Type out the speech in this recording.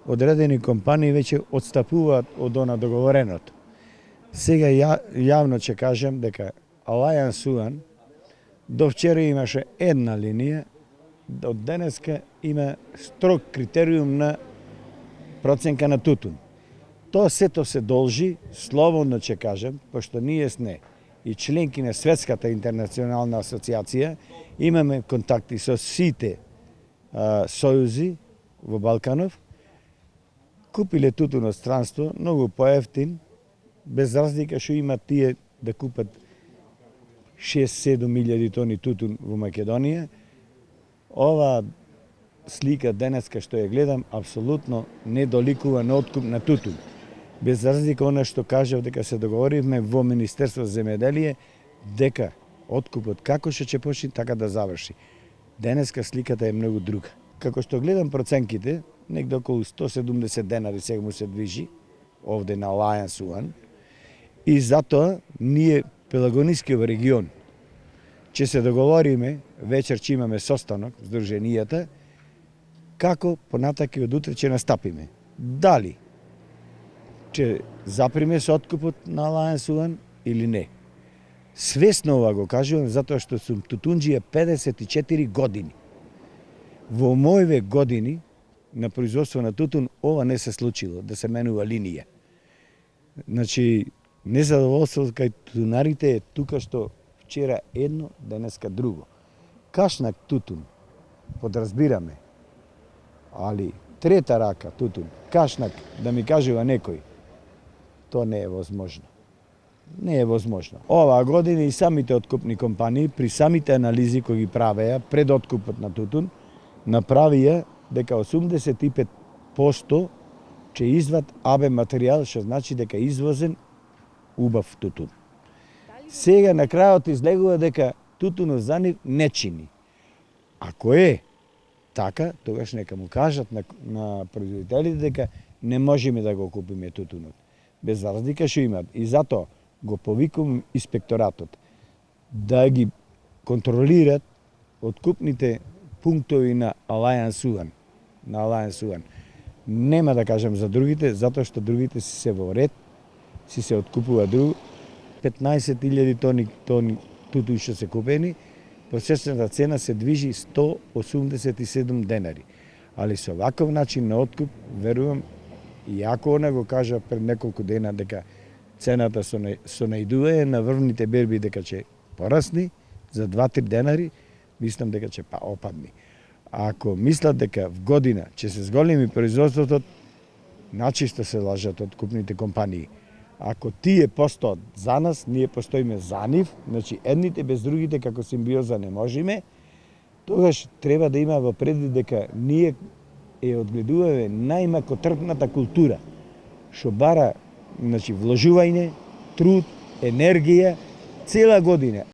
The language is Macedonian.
одредени компании веќе отстапуваат од она договореното. Сега јавно ќе кажем дека Alliance One до вчера имаше една линија, од денеска има строг критериум на проценка на тутун. Тоа сето се должи, слободно ќе кажем, пошто ние сме и членки на Светската интернационална асоциација, имаме контакти со сите сојузи во Балканов, купиле тутун од странство, многу поевтин, без разлика што имат тие да купат 6-7 милијади тони тутун во Македонија. Ова слика денеска што ја гледам, апсолутно не доликува на откуп на тутун. Без разлика она што кажав дека се договоривме во Министерство за земјоделие, дека откупот како што ќе почне, така да заврши. Денеска сликата е многу друга. Како што гледам проценките, негде околу 170 денари сега му се движи, овде на Alliance One, и затоа ние, Пелагонискиот регион, ќе се договориме, вечер ќе имаме состанок, Сдруженијата, како понатаки од утре ќе настапиме. Дали ќе заприме со откупот на Alliance One или не. Свесно ова го кажувам, затоа што сум тутунџија 54 години. Во моите години на производство на тутун, ова не се случило, да се менува линија. Значи, незадоволството кај тутунарите е тука што вчера едно, денеска друго. Кашнак тутун, подразбираме, али трета рака тутун, кашнак, да ми кажува некој, тоа не е возможно. Не е возможно. Оваа година и самите откупни компании, при самите анализи кои ги правеа пред откупот на тутун, направија дека 85% ќе изват АБ материјал, што значи дека извозен убав тутун. Сега на крајот излегува дека тутунот за нив не чини. Ако е така, тогаш нека му кажат на производителите дека не можеме да го купиме тутунот. Без разлика што имат. И затоа го повикувам инспекторатот да ги контролират откупните пунктови на Alliance One. Нема да кажам за другите, затоа што другите си се во ред, си се откупува друго. 15.000 тони тутун што се купени, просечната цена се движи 187 денари. Али со ваков начин на откуп, верувам, и ако она го кажа пред неколку дена дека цената со најдување на врвните берби дека ќе порасни за 2-3 денари, мислам дека ќе опадни. Ако мислат дека в година ќе се зголеми производството, начисто се лажат откупните компании. Ако тие постоат за нас, ние постоиме за нив, значи едните без другите како симбиоза не можеме, тогаш треба да има во предвид дека ние одгледуваме најмакотрпната култура, што бара, значи, вложување, труд, енергија, цела година.